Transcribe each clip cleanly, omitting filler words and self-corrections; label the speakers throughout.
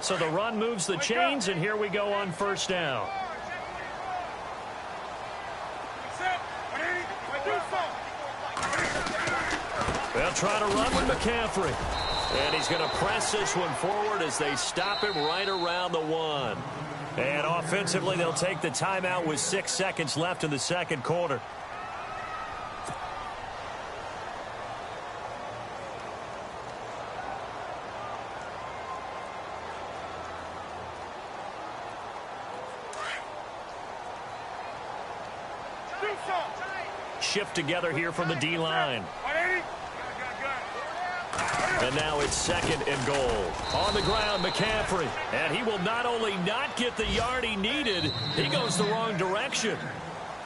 Speaker 1: So the run moves the chains, and here we go on first down. They'll try to run with McCaffrey. And he's going to press this one forward as they stop him right around the 1. And offensively, they'll take the timeout with 6 seconds left in the second quarter. Shift together here from the D-line. And now it's second and goal. On the ground, McCaffrey. And he will not only not get the yard he needed, he goes the wrong direction.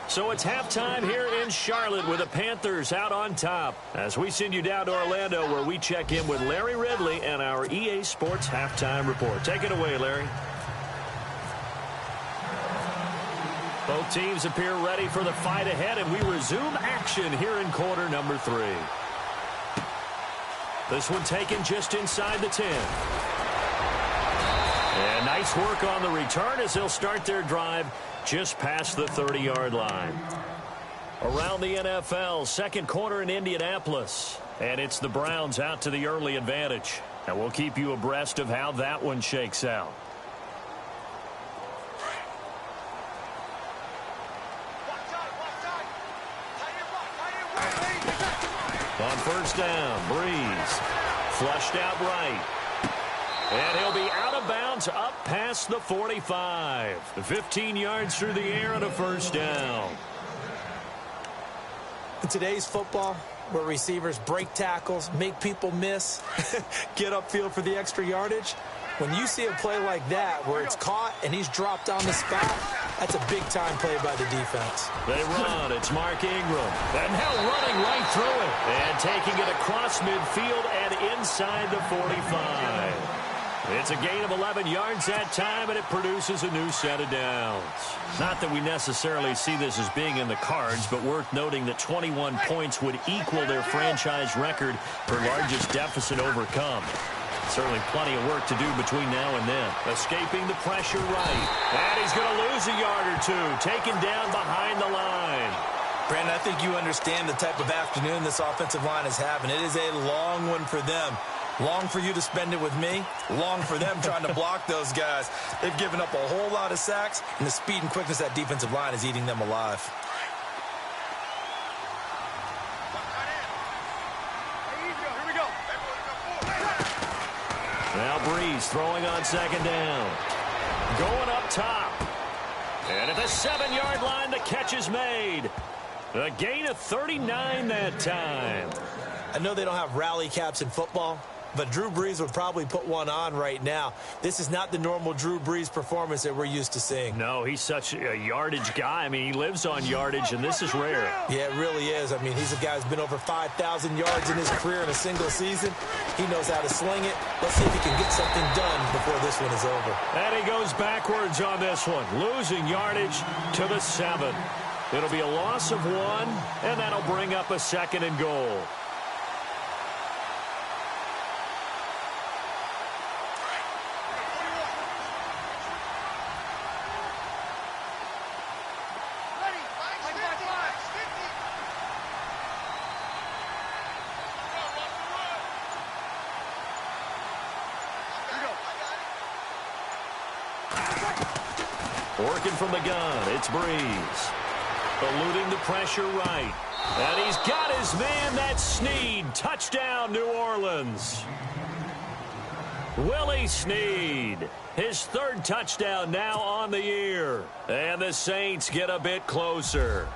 Speaker 1: So it's halftime here in Charlotte with the Panthers out on top. As we send you down to Orlando, where we check in with Larry Ridley and our EA Sports Halftime Report. Take it away, Larry. Both teams appear ready for the fight ahead, and we resume action here in quarter number 3. This one taken just inside the 10. And nice work on the return as they'll start their drive just past the 30-yard line. Around the NFL, second quarter in Indianapolis. And it's the Browns out to the early advantage. And we'll keep you abreast of how that one shakes out. On first down, Breeze. Flushed out right. And he'll be out of bounds up past the 45. 15 yards through the air and a first down.
Speaker 2: In today's football, where receivers break tackles, make people miss, get upfield for the extra yardage, when you see a play like that where it's caught and he's dropped on the spot, that's a big-time play by the defense.
Speaker 1: They run. It's Mark Ingram. And now running right through it. And taking it across midfield and inside the 45. It's a gain of 11 yards that time, and it produces a new set of downs. Not that we necessarily see this as being in the cards, but worth noting that 21 points would equal their franchise record for largest deficit overcome. Certainly plenty of work to do between now and then. Escaping the pressure right. And he's going to lose a yard or two. Taken down behind the line.
Speaker 2: Brandon, I think you understand the type of afternoon this offensive line is having. It is a long one for them. Long for you to spend it with me. Long for them trying to block those guys. They've given up a whole lot of sacks, and the speed and quickness of that defensive line is eating them alive.
Speaker 1: Now Breeze throwing on second down. Going up top. And at the 7-yard line, the catch is made. A gain of 39 that time.
Speaker 2: I know they don't have rally caps in football, but Drew Brees would probably put one on right now. This is not the normal Drew Brees performance that we're used to seeing.
Speaker 1: No, he's such a yardage guy. I mean, he lives on yardage, and this is rare.
Speaker 2: Yeah, it really is. I mean, he's a guy who's been over 5,000 yards in his career in a single season. He knows how to sling it. Let's see if he can get something done before this one is over.
Speaker 1: And he goes backwards on this one, losing yardage to the 7. It'll be a loss of 1, and that'll bring up a second and goal. Working from the gun, it's Breeze. Eluding the pressure right. And he's got his man, that's Snead. Touchdown, New Orleans. Willie Snead. His 3rd touchdown now on the year. And the Saints get a bit closer.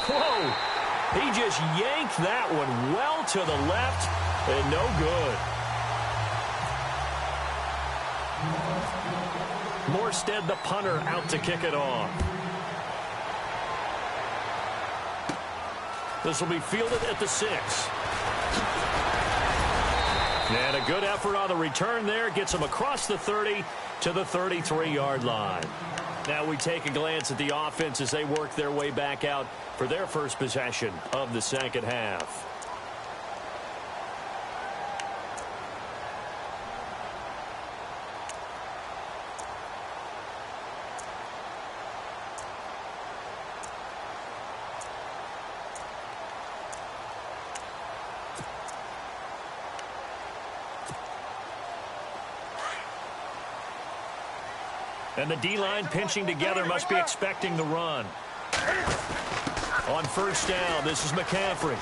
Speaker 1: Whoa! He just yanked that one well to the left and no good. Morstead, the punter, out to kick it off. This will be fielded at the 6. And a good effort on the return there. Gets him across the 30 to the 33-yard line. Now we take a glance at the offense as they work their way back out for their first possession of the second half. And the D-line pinching together must be expecting the run. On first down, this is McCaffrey.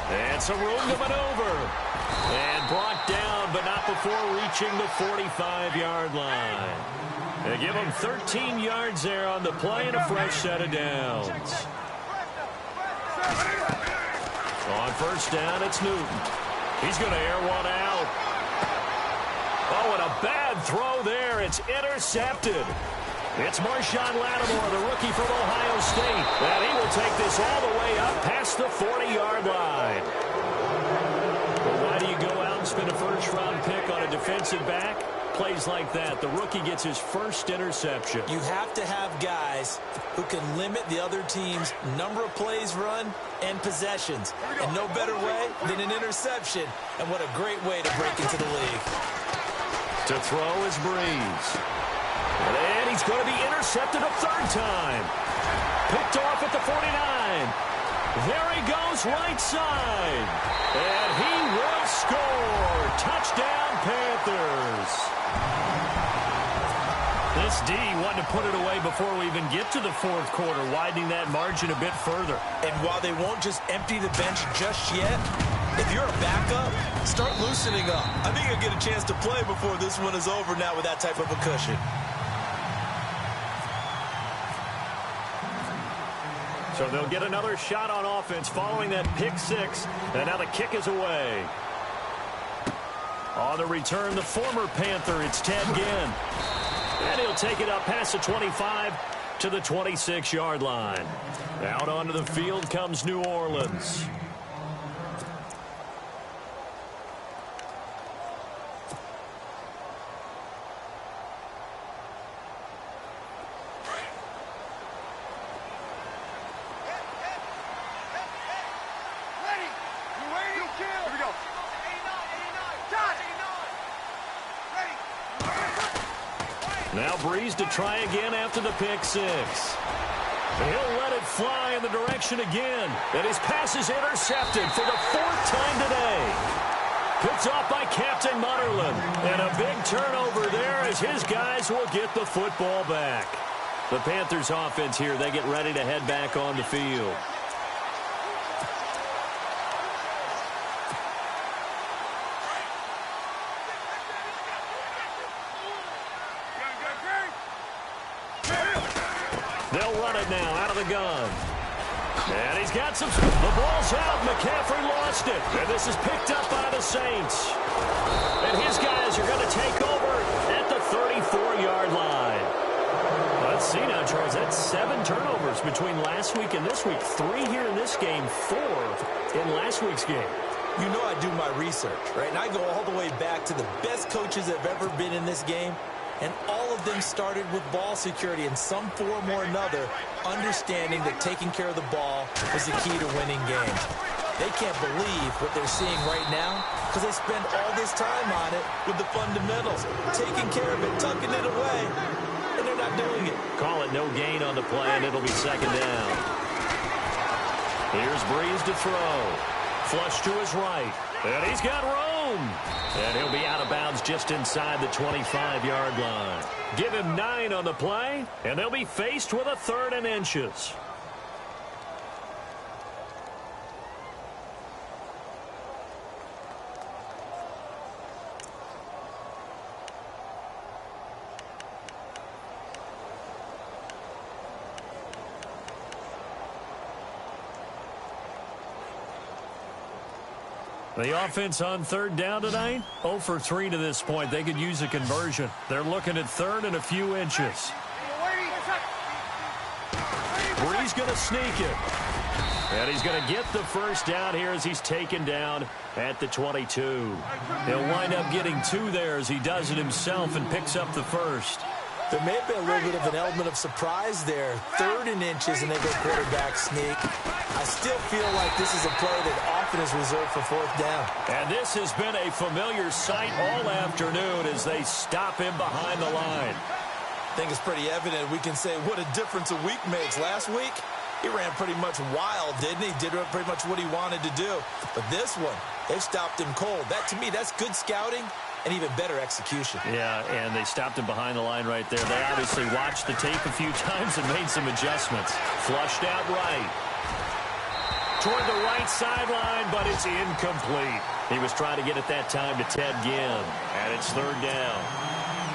Speaker 1: And some room to maneuver. And brought down, but not before reaching the 45-yard line. They give him 13 yards there on the play and a fresh set of downs. On first down, it's Newton. He's going to air one out. Oh, and a bad throw there. It's intercepted. It's Marshawn Lattimore, the rookie from Ohio State. And he will take this all the way up past the 40-yard line. But why do you go out and spend a first-round pick on a defensive back? Plays like that, the rookie gets his first interception.
Speaker 2: You have to have guys who can limit the other team's number of plays run and possessions. And no better way than an interception. And what a great way to break into the league.
Speaker 1: To throw is Breeze. And he's going to be intercepted a third time. Picked off at the 49. There he goes right side. And he will score. Touchdown, Panthers. This D wanted to put it away before we even get to the fourth quarter, widening that margin a bit further.
Speaker 2: And while they won't just empty the bench just yet, if you're a backup, start loosening up. I think you'll get a chance to play before this one is over now with that type of a cushion.
Speaker 1: So they'll get another shot on offense following that pick six. And now the kick is away. On the return, the former Panther, it's Ted Ginn. And he'll take it up past the 25 to the 26-yard line. Out onto the field comes New Orleans. Now Breeze to try again after the pick six. He'll let it fly in the direction again. And his pass is intercepted for the fourth time today. Picked off by Captain Mutterland. And a big turnover there as his guys will get the football back. The Panthers offense here, they get ready to head back on the field. They'll run it now out of the gun. And he's got some... The ball's out. McCaffrey lost it. And this is picked up by the Saints. And his guys are going to take over at the 34-yard line. Let's see now, Charles. That's 7 turnovers between last week and this week. 3 here in this game, 4 in last week's game.
Speaker 2: You know I do my research, right? And I go all the way back to the best coaches that have ever been in this game. And all of them started with ball security in some form or another, understanding that taking care of the ball was the key to winning games. They can't believe what they're seeing right now because they spend all this time on it with the fundamentals, taking care of it, tucking it away, and they're not doing it.
Speaker 1: Call it no gain on the play, and it'll be second down. Here's Breeze to throw. Flush to his right. And he's got room. And he'll be out of bounds just inside the 25-yard line. Give him 9 on the play, and they'll be faced with a 3rd and inches. The offense on 3rd down tonight, 0 for 3 to this point. They could use a conversion. They're looking at 3rd and a few inches. Breeze going to sneak it. And he's going to get the first down here as he's taken down at the 22. He'll wind up getting 2 there as he does it himself and picks up the first.
Speaker 2: There may have been a little bit of an element of surprise there. 3rd and inches, and they go quarterback sneak. I still feel like this is a play that often is reserved for 4th down.
Speaker 1: And this has been a familiar sight all afternoon as they stop him behind the line.
Speaker 2: I think it's pretty evident. We can say what a difference a week makes. Last week, he ran pretty much wild, didn't he? Did pretty much what he wanted to do. But this one, they've stopped him cold. That, to me, that's good scouting and even better execution.
Speaker 1: Yeah, and they stopped him behind the line right there. They obviously watched the tape a few times and made some adjustments. Flushed out right. Toward the right sideline, but it's incomplete. He was trying to get it that time to Ted Ginn, and it's third down.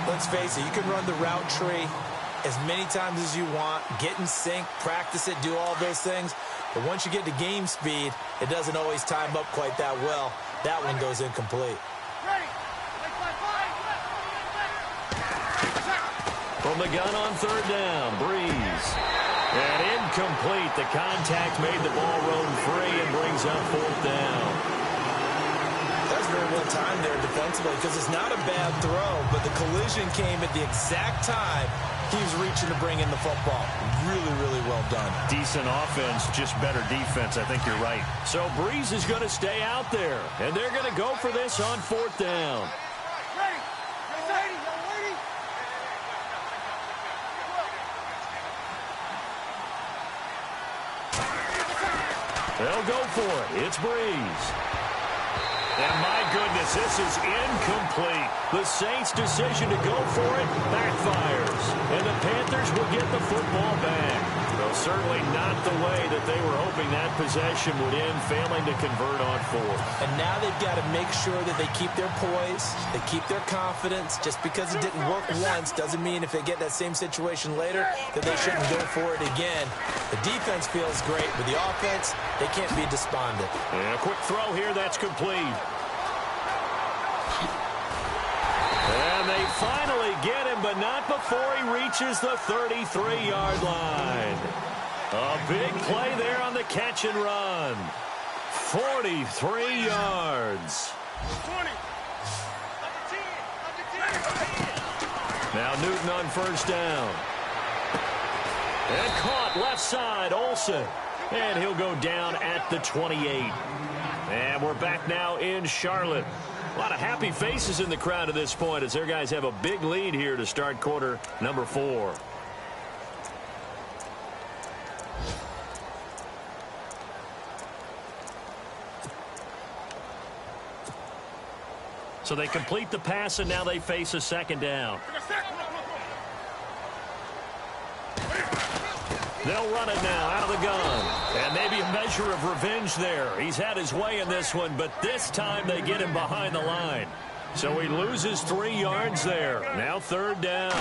Speaker 2: Let's face it, you can run the route tree as many times as you want, get in sync, practice it, do all those things. But once you get to game speed, it doesn't always time up quite that well. That one goes incomplete.
Speaker 1: From the gun on third down, Breeze. And incomplete. The contact made the ball roam free and brings up fourth down.
Speaker 2: That's very well timed there defensively because it's not a bad throw, but the collision came at the exact time he was reaching to bring in the football. Really, really well done.
Speaker 1: Decent offense, just better defense. I think you're right. So Breeze is going to stay out there, and they're going to go for this on fourth down. They'll go for it. It's Breeze. And my goodness, this is incomplete. The Saints' decision to go for it backfires. And the Panthers will get the football back. Well, certainly not the way that they were hoping that possession would end, failing to convert on fourth.
Speaker 2: And now they've got to make sure that they keep their poise, they keep their confidence. Just because it didn't work once doesn't mean if they get that same situation later that they shouldn't go for it again. The defense feels great, but the offense, they can't be despondent.
Speaker 1: And a quick throw here, that's complete. And they finally get him, but not before he reaches the 33-yard line. A big play there on the catch and run. 43 yards. Now Newton on first down. And caught left side, Olsen. And he'll go down at the 28. And we're back now in Charlotte. A lot of happy faces in the crowd at this point as their guys have a big lead here to start quarter number 4. So they complete the pass, and now they face a second down. They'll run it now out of the gun. And maybe a measure of revenge there. He's had his way in this one, but this time they get him behind the line. So he loses 3 yards there. Now third down.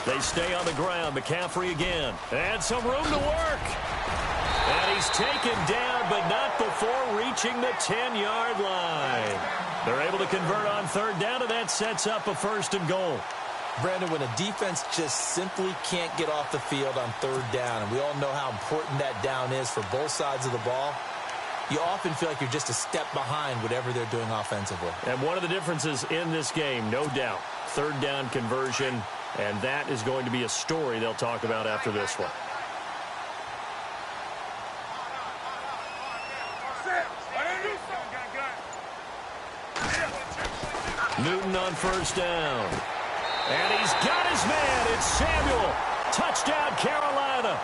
Speaker 1: They stay on the ground. McCaffrey again. And some room to work. And he's taken down, but not before reaching the 10-yard line. They're able to convert on third down, and that sets up a first and goal.
Speaker 2: Brandon, when a defense just simply can't get off the field on third down, and we all know how important that down is for both sides of the ball, you often feel like you're just a step behind whatever they're doing offensively.
Speaker 1: And one of the differences in this game, no doubt, third down conversion, and that is going to be a story they'll talk about after this one. Newton on first down. And he's got his man. It's Samuel. Touchdown, Carolina.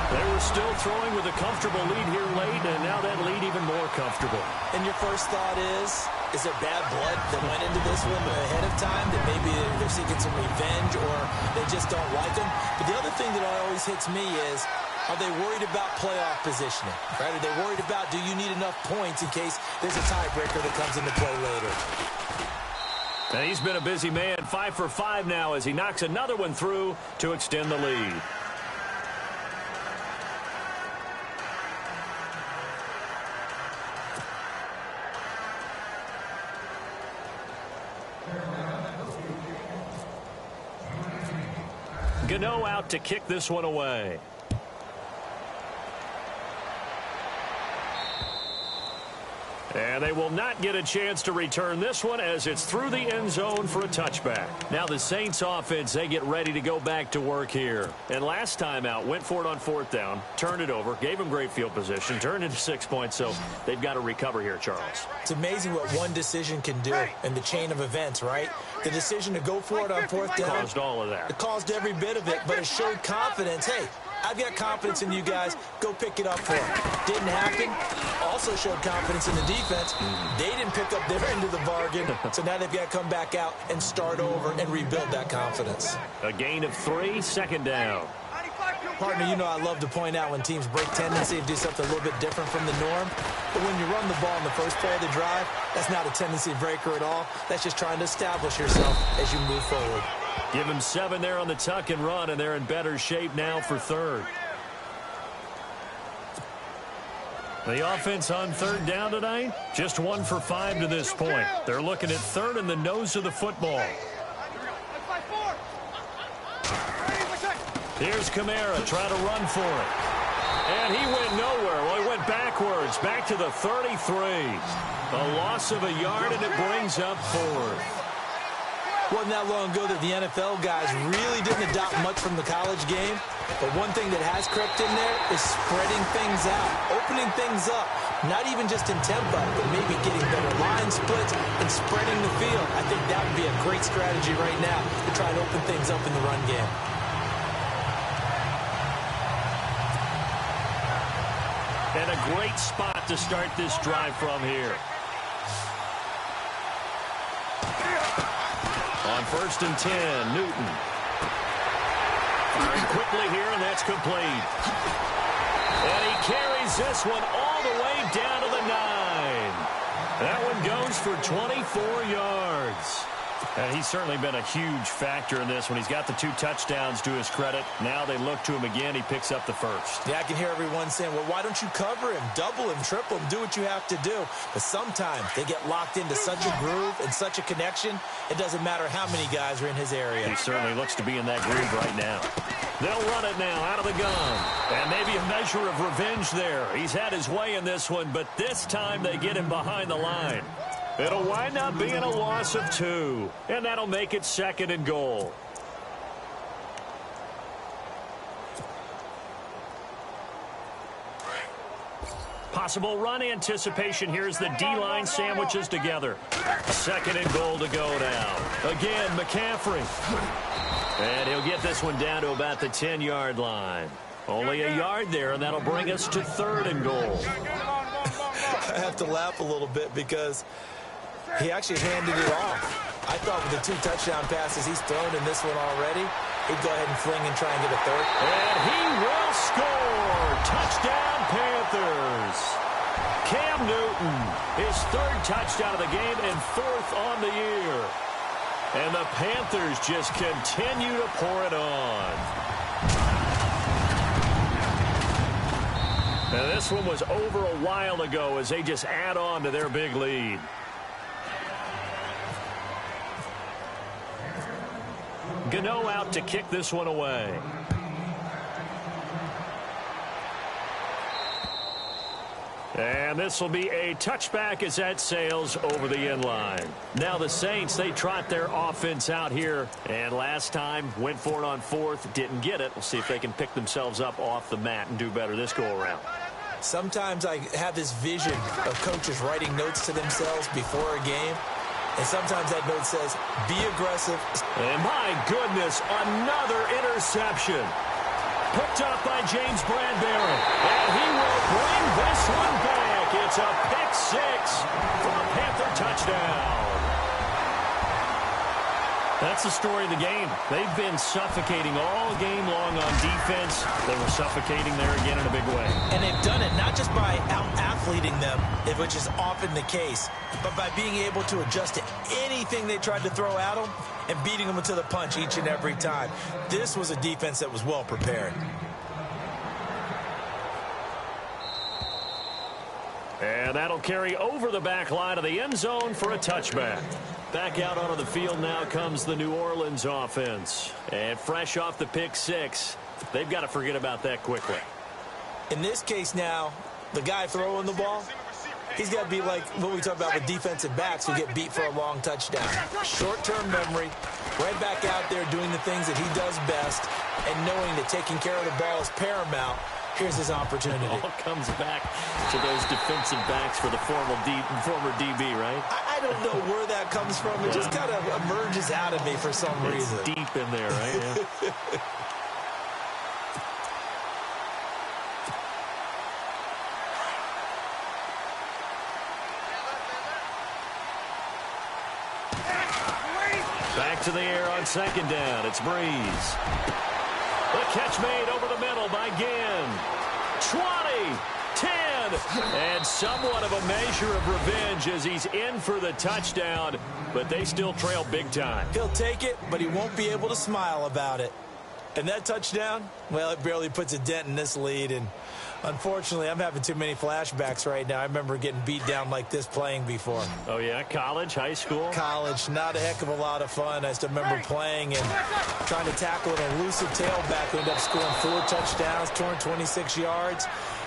Speaker 1: They were still throwing with a comfortable lead here late, and now that lead even more comfortable.
Speaker 2: And your first thought is there bad blood that went into this one ahead of time, that maybe they're seeking some revenge or they just don't like them? But the other thing that always hits me is, are they worried about playoff positioning? Right? Are they worried about, do you need enough points in case there's a tiebreaker that comes into play later?
Speaker 1: And he's been a busy man, 5 for 5 now as he knocks another one through to extend the lead. Gano out to kick this one away. And they will not get a chance to return this one as it's through the end zone for a touchback. Now the Saints offense, they get ready to go back to work here. And last time out, went for it on fourth down, turned it over, gave them great field position, turned into 6 points, so they've got to recover here, Charles.
Speaker 2: It's amazing what one decision can do in the chain of events, right? The decision to go for it on fourth down
Speaker 1: caused all of that.
Speaker 2: It caused every bit of it, but it showed confidence. Hey, I've got confidence in you guys. Go pick it up for them. Didn't happen. Also showed confidence in the defense. They didn't pick up their end of the bargain, so now they've got to come back out and start over and rebuild that confidence.
Speaker 1: A gain of 3, second down.
Speaker 2: Partner, you know I love to point out when teams break tendency and do something a little bit different from the norm. But when you run the ball in the first play of the drive, that's not a tendency breaker at all. That's just trying to establish yourself as you move forward.
Speaker 1: Give them 7 there on the tuck and run, and they're in better shape now for third. The offense on third down tonight, just 1 for 5 to this point. They're looking at third in the nose of the football. Here's Kamara trying to run for it. And he went nowhere. Well, he went backwards, back to the 33. A loss of a yard, and it brings up fourth.
Speaker 2: Wasn't that long ago that the NFL guys really didn't adopt much from the college game. But one thing that has crept in there is spreading things out, opening things up. Not even just in tempo, but maybe getting better line splits and spreading the field. I think that would be a great strategy right now to try to open things up in the run game.
Speaker 1: And a great spot to start this drive from here. On 1st and 10, Newton. Firing quickly here, and that's complete. And he carries this one all the way down to the 9. That one goes for 24 yards. And he's certainly been a huge factor in this when he's got the 2 touchdowns to his credit. Now they look to him again. He picks up the first.
Speaker 2: Yeah, I can hear everyone saying, well, why don't you cover him, double him, triple him, do what you have to do. But sometimes they get locked into such a groove and such a connection, it doesn't matter how many guys are in his area.
Speaker 1: He certainly looks to be in that groove right now. They'll run it now out of the gun. And maybe a measure of revenge there. He's had his way in this one, but this time they get him behind the line. It'll wind up being a loss of 2, and that'll make it 2nd and goal. Possible run anticipation. Here's the D-line sandwiches together. 2nd and goal to go now. Again, McCaffrey. And he'll get this one down to about the 10-yard line. Only a yard there, and that'll bring us to 3rd and goal.
Speaker 2: I have to laugh a little bit because he actually handed it off. I thought with the 2 touchdown passes he's thrown in this one already, he'd go ahead and fling and try and get a 3rd.
Speaker 1: And he will score! Touchdown, Panthers! Cam Newton, his 3rd touchdown of the game and 4th on the year. And the Panthers just continue to pour it on. Now this one was over a while ago as they just add on to their big lead. Gano out to kick this one away. And this will be a touchback as that sails over the end line. Now the Saints, they trot their offense out here. And last time, went for it on 4th, didn't get it. We'll see if they can pick themselves up off the mat and do better this go-around.
Speaker 2: Sometimes I have this vision of coaches writing notes to themselves before a game. And sometimes that note says, be aggressive.
Speaker 1: And my goodness, another interception. Picked up by James Bradbury. And he will bring this one back. It's a pick 6 for a Panther touchdown. That's the story of the game. They've been suffocating all game long on defense. They were suffocating there again in a big way. And
Speaker 2: they've done it not just by out-athleting them, which is often the case, but by being able to adjust to anything they tried to throw at them and beating them to the punch each and every time. This was a defense that was well prepared.
Speaker 1: And that'll carry over the back line of the end zone for a touchback. Back out onto the field now comes the New Orleans offense. And fresh off the pick 6, they've got to forget about that quickly.
Speaker 2: In this case now, the guy throwing the ball, he's got to be like what we talk about with defensive backs who get beat for a long touchdown. Short-term memory, right back out there doing the things that he does best, and knowing that taking care of the ball is paramount. Here's his opportunity.
Speaker 1: It all comes back to those defensive backs for the former DB, right?
Speaker 2: I don't know where that comes from. It just kind of emerges out of me for some reason.
Speaker 1: Deep in there, right? Yeah. to the air on second down. It's Breeze. The catch made over the middle by Ginn. 20, 10, and somewhat of a measure of revenge as he's in for the touchdown, but they still trail big time.
Speaker 2: He'll take it, but he won't be able to smile about it. And that touchdown, well, it barely puts a dent in this lead, and unfortunately, I'm having too many flashbacks right now. I remember getting beat down like this playing before.
Speaker 1: Oh, yeah? College, high school?
Speaker 2: College, not a heck of a lot of fun. I still remember playing and trying to tackle an elusive tailback who ended up scoring 4 touchdowns, torn 26 yards.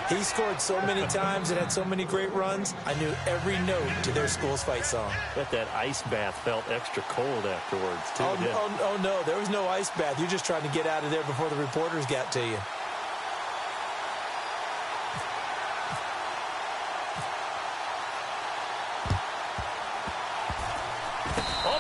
Speaker 2: He scored so many times and had so many great runs, I knew every note to their school's fight song.
Speaker 1: Bet that ice bath felt extra cold afterwards, too.
Speaker 2: Oh, no, there was no ice bath. You're just trying to get out of there before the reporters got to you.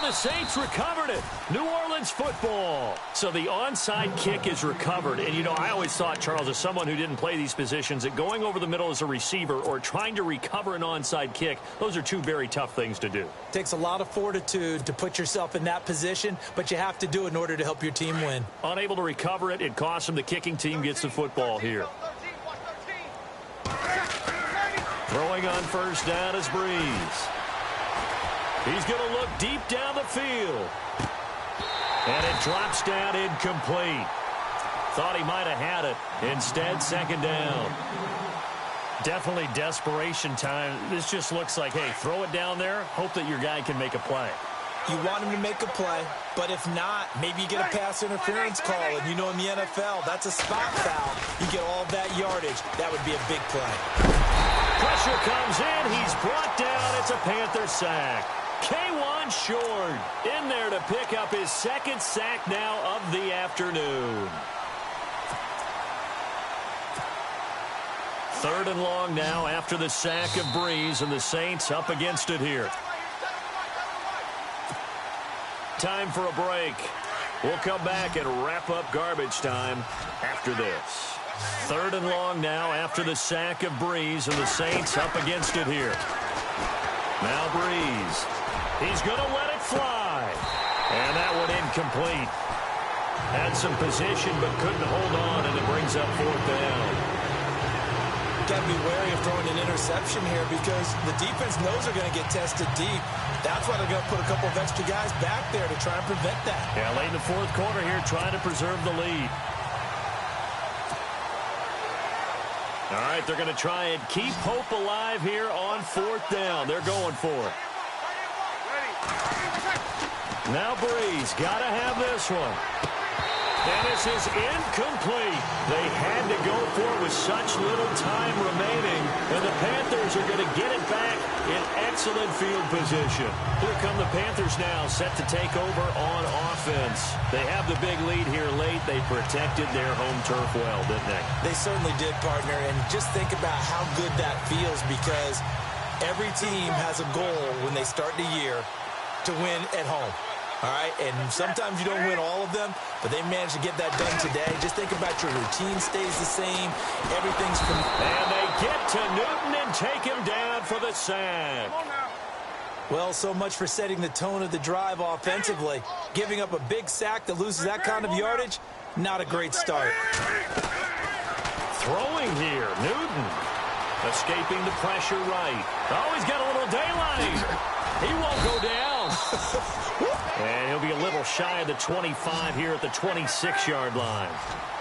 Speaker 1: The Saints recovered it. New Orleans football. So the onside kick is recovered. And, you know, I always thought, Charles, as someone who didn't play these positions, that going over the middle as a receiver or trying to recover an onside kick, those are two very tough things to do.
Speaker 2: Takes a lot of fortitude to put yourself in that position, but you have to do it in order to help your team win. Unable to recover it, it costs them. The kicking team gets the football here.
Speaker 1: Throwing on first down is Breeze. He's going to look deep down the field. And it drops down incomplete. Thought he might have had it. Instead, second down. Definitely desperation time. This just looks like, hey, throw it down there. Hope that your guy can make a play.
Speaker 2: You want him to make a play, but if not, maybe you get a pass interference call. And you know in the NFL, that's a spot foul. You get all that yardage. That would be a big play.
Speaker 1: Pressure comes in. He's brought down. It's a Panther sack. K1 Short in there to pick up his second sack now of the afternoon. 3rd and long now after the sack of Breeze, and the Saints up against it here. Time for a break. We'll come back and wrap up garbage time after this. 3rd and long now after the sack of Breeze, and the Saints up against it here. Now Breeze. He's going to let it fly. And that one incomplete. Had some position but couldn't hold on, and it brings up 4th down.
Speaker 2: Got to be wary of throwing an interception here because the defense knows they're going to get tested deep. That's why they're going to put a couple of extra guys back there to try and prevent that.
Speaker 1: Yeah, late in the 4th quarter here, trying to preserve the lead. All right, they're going to try and keep hope alive here on 4th down. They're going for it. Now Breeze, got to have this one. And this is incomplete. They had to go for it with such little time remaining. And the Panthers are going to get it back in excellent field position. Here come the Panthers now, set to take over on offense. They have the big lead here late. They protected their home turf well, didn't they?
Speaker 2: They certainly did, partner. And just think about how good that feels, because every team has a goal when they start the year to win at home. All right, and sometimes you don't win all of them, but they managed to get that done today. Just think about your routine stays the same. Everything's from...
Speaker 1: And they get to Newton and take him down for the sack.
Speaker 2: Well, so much for setting the tone of the drive offensively. Giving up a big sack that loses that kind of yardage, not a great start.
Speaker 1: Throwing here, Newton. Escaping the pressure right. Oh, he's got a little daylight. He won't go down. And he'll be a little shy of the 25 here at the 26-yard line.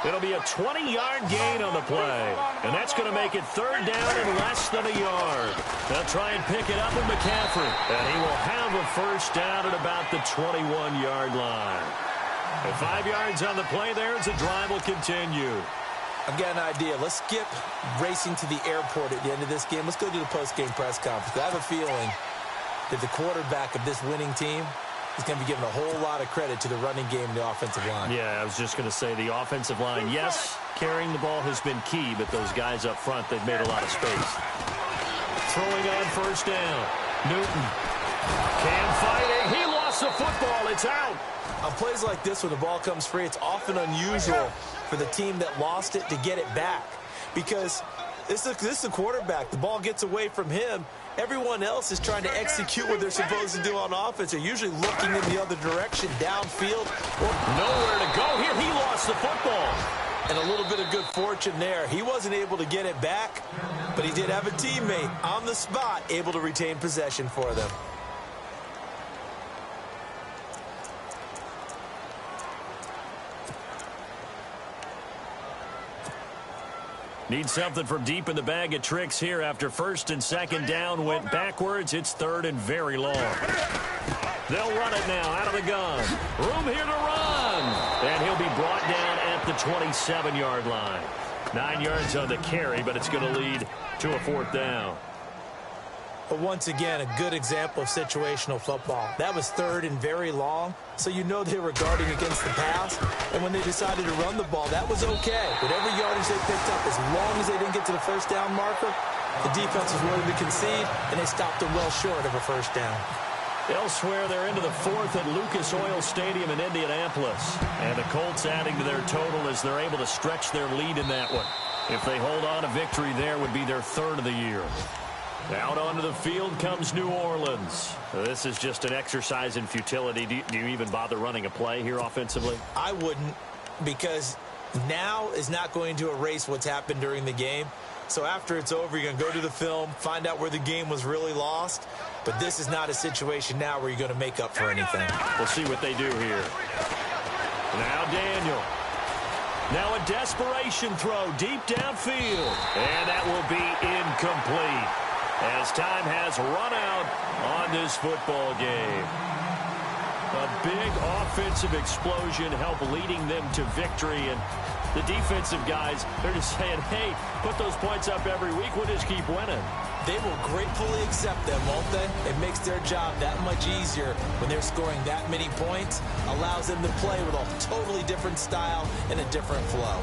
Speaker 1: It'll be a 20-yard gain on the play. And that's going to make it 3rd down and less than a yard. They'll try and pick it up with McCaffrey. And he will have a 1st down at about the 21-yard line. And 5 yards on the play there as the drive will continue.
Speaker 2: I've got an idea. Let's skip racing to the airport at the end of this game. Let's go to the post-game press conference. I have a feeling that the quarterback of this winning team is going to be given a whole lot of credit to the running game and the offensive line.
Speaker 1: Yeah, I was just going to say the offensive line, yes, carrying the ball has been key, but those guys up front, they've made a lot of space. Throwing on 1st down. Newton. Cam fighting. He lost the football. It's out.
Speaker 2: On plays like this, when the ball comes free, it's often unusual for the team that lost it to get it back, because This is the quarterback. The ball gets away from him. Everyone else is trying to execute what they're supposed to do on offense. They're usually looking in the other direction, downfield.
Speaker 1: Nowhere to go here. He lost the football.
Speaker 2: And a little bit of good fortune there. He wasn't able to get it back, but he did have a teammate on the spot able to retain possession for them.
Speaker 1: Need something from deep in the bag of tricks here after first and second down went backwards. It's third and very long. They'll run it now out of the gun. Room here to run. And he'll be brought down at the 27-yard line. 9 yards on the carry, but it's going to lead to a fourth down.
Speaker 2: But once again, a good example of situational football. That was third and very long, so you know they were guarding against the pass. And when they decided to run the ball, that was okay. Whatever yardage they picked up, as long as they didn't get to the first down marker, the defense was willing to concede, and they stopped them well short of a first down.
Speaker 1: Elsewhere, they're into the fourth at Lucas Oil Stadium in Indianapolis. And the Colts adding to their total as they're able to stretch their lead in that one. If they hold on, a victory there would be their third of the year. Out onto the field comes New Orleans. This is just an exercise in futility. Do you even bother running a play here offensively?
Speaker 2: I wouldn't, because now is not going to erase what's happened during the game. So after it's over, you're going to go to the film, find out where the game was really lost. But this is not a situation now where you're going to make up for anything.
Speaker 1: We'll see what they do here. Now Daniel. Now a desperation throw deep downfield. And that will be incomplete, as time has run out on this football game. A big offensive explosion helped leading them to victory. And the defensive guys, they're just saying, hey, put those points up every week. We'll just keep winning.
Speaker 2: They will gratefully accept them, won't they? It makes their job that much easier when they're scoring that many points. Allows them to play with a totally different style and a different flow.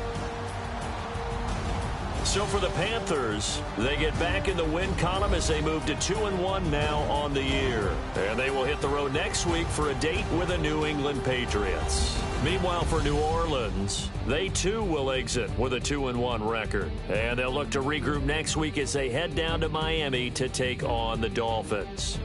Speaker 1: So for the Panthers, they get back in the win column as they move to 2-1 now on the year. And they will hit the road next week for a date with the New England Patriots. Meanwhile, for New Orleans, they too will exit with a 2-1 record. And they'll look to regroup next week as they head down to Miami to take on the Dolphins.